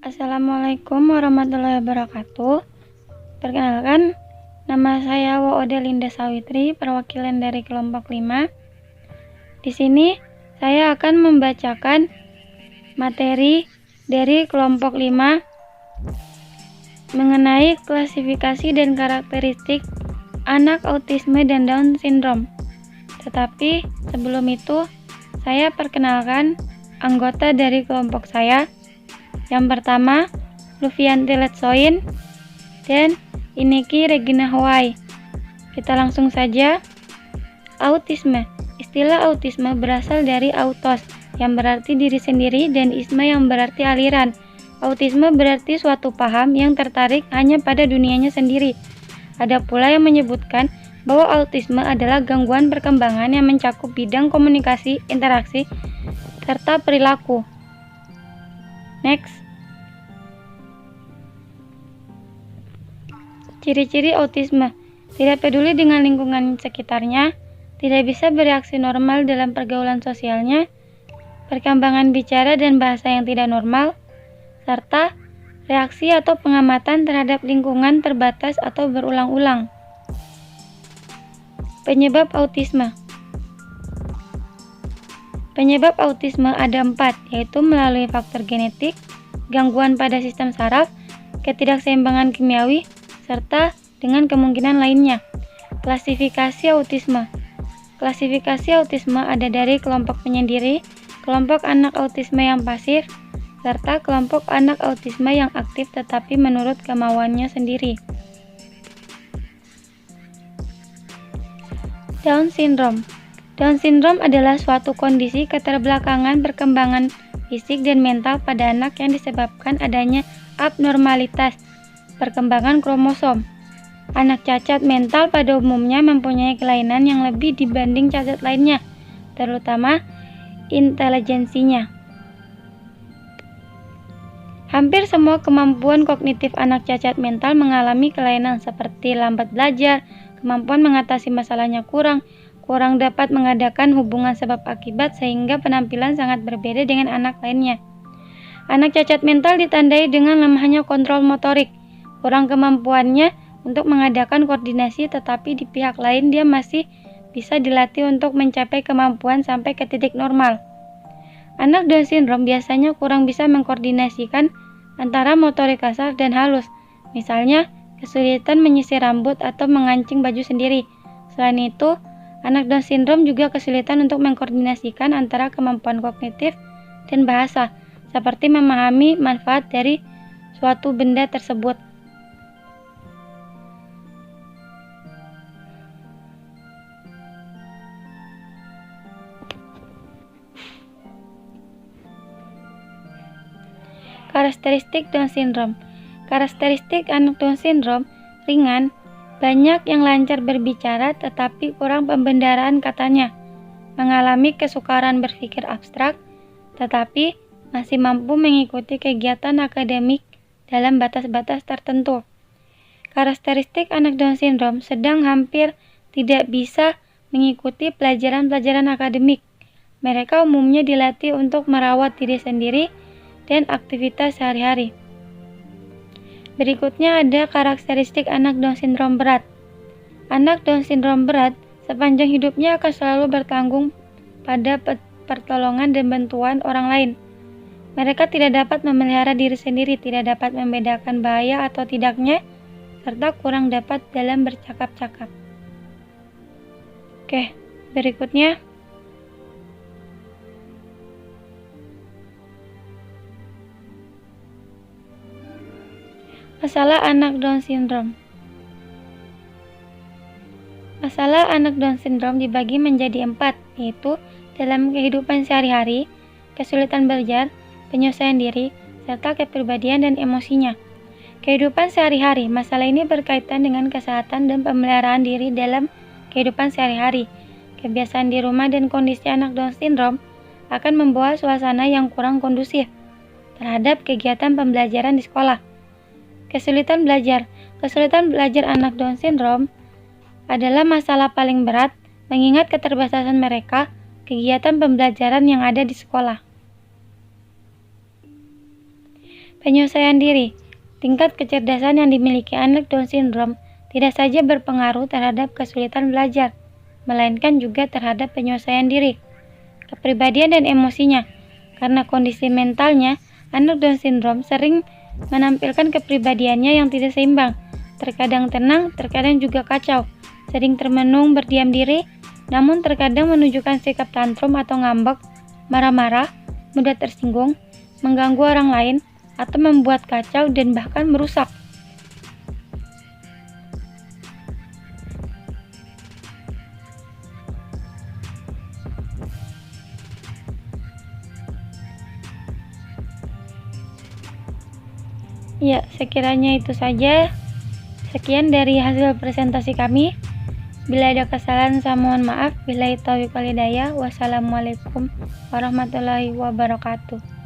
Assalamualaikum warahmatullahi wabarakatuh. Perkenalkan, nama saya Woode Linda Sawitri, perwakilan dari kelompok 5. Di sini saya akan membacakan materi dari kelompok 5 mengenai klasifikasi dan karakteristik anak autisme dan Down syndrome. Tetapi sebelum itu, saya perkenalkan anggota dari kelompok saya. Yang pertama, Lufianti Letsoin dan Ineki Regina Huai. Kita langsung saja. Autisme. Istilah autisme berasal dari autos, yang berarti diri sendiri, dan isme yang berarti aliran. Autisme berarti suatu paham yang tertarik hanya pada dunianya sendiri. Ada pula yang menyebutkan bahwa autisme adalah gangguan perkembangan yang mencakup bidang komunikasi, interaksi, serta perilaku. Next. Ciri-ciri autisme. Tidak peduli dengan lingkungan sekitarnya, tidak bisa bereaksi normal dalam pergaulan sosialnya, perkembangan bicara dan bahasa yang tidak normal, serta reaksi atau pengamatan terhadap lingkungan terbatas atau berulang-ulang. Penyebab autisme. Penyebab autisme ada 4, yaitu melalui faktor genetik, gangguan pada sistem saraf, ketidakseimbangan kimiawi, serta dengan kemungkinan lainnya. Klasifikasi autisme. Klasifikasi autisme ada dari kelompok penyendiri, kelompok anak autisme yang pasif, serta kelompok anak autisme yang aktif tetapi menurut kemauannya sendiri. Down syndrome. Down syndrome adalah suatu kondisi keterbelakangan perkembangan fisik dan mental pada anak yang disebabkan adanya abnormalitas perkembangan kromosom. Anak cacat mental pada umumnya mempunyai kelainan yang lebih dibanding cacat lainnya, terutama intelijensinya. Hampir semua kemampuan kognitif anak cacat mental mengalami kelainan seperti lambat belajar, kemampuan mengatasi masalahnya kurang dapat mengadakan hubungan sebab akibat sehingga penampilan sangat berbeda dengan anak lainnya. Anak cacat mental ditandai dengan lemahnya kontrol motorik, kurang kemampuannya untuk mengadakan koordinasi, tetapi di pihak lain dia masih bisa dilatih untuk mencapai kemampuan sampai ke titik normal. Anak Down syndrome biasanya kurang bisa mengkoordinasikan antara motorik kasar dan halus, misalnya kesulitan menyisir rambut atau mengancing baju sendiri. Selain itu, anak Down syndrome juga kesulitan untuk mengkoordinasikan antara kemampuan kognitif dan bahasa, seperti memahami manfaat dari suatu benda tersebut. Karakteristik Down syndrome. Karakteristik anak Down syndrome ringan, banyak yang lancar berbicara tetapi kurang pembendaraan katanya, mengalami kesukaran berpikir abstrak, tetapi masih mampu mengikuti kegiatan akademik dalam batas-batas tertentu. Karakteristik anak Down syndrome sedang hampir tidak bisa mengikuti pelajaran-pelajaran akademik. Mereka umumnya dilatih untuk merawat diri sendiri dan aktivitas sehari-hari. Berikutnya ada karakteristik anak Down syndrome berat. Anak Down syndrome berat sepanjang hidupnya akan selalu bertanggung pada pertolongan dan bantuan orang lain. Mereka tidak dapat memelihara diri sendiri, tidak dapat membedakan bahaya atau tidaknya, serta kurang dapat dalam bercakap-cakap. Oke, berikutnya. Masalah anak Down syndrome. Masalah anak Down syndrome dibagi menjadi 4, yaitu dalam kehidupan sehari-hari, kesulitan belajar, penyesuaian diri, serta kepribadian dan emosinya. Kehidupan sehari-hari. Masalah ini berkaitan dengan kesehatan dan pemeliharaan diri dalam kehidupan sehari-hari. Kebiasaan di rumah dan kondisi anak Down syndrome akan membawa suasana yang kurang kondusif terhadap kegiatan pembelajaran di sekolah. Kesulitan belajar. Kesulitan belajar anak Down syndrome adalah masalah paling berat mengingat keterbatasan mereka kegiatan pembelajaran yang ada di sekolah. Penyelesaian diri. Tingkat kecerdasan yang dimiliki anak Down syndrome tidak saja berpengaruh terhadap kesulitan belajar, melainkan juga terhadap penyelesaian diri, kepribadian dan emosinya. Karena kondisi mentalnya, anak Down syndrome sering menampilkan kepribadiannya yang tidak seimbang, terkadang tenang, terkadang juga kacau, sering termenung, berdiam diri, namun terkadang menunjukkan sikap tantrum atau ngambek, marah-marah, mudah tersinggung, mengganggu orang lain, atau membuat kacau dan bahkan merusak. Ya, sekiranya itu saja. Sekian dari hasil presentasi kami. Bila ada kesalahan, saya mohon maaf. Billahi taufiq wal hidayah. Wassalamualaikum warahmatullahi wabarakatuh.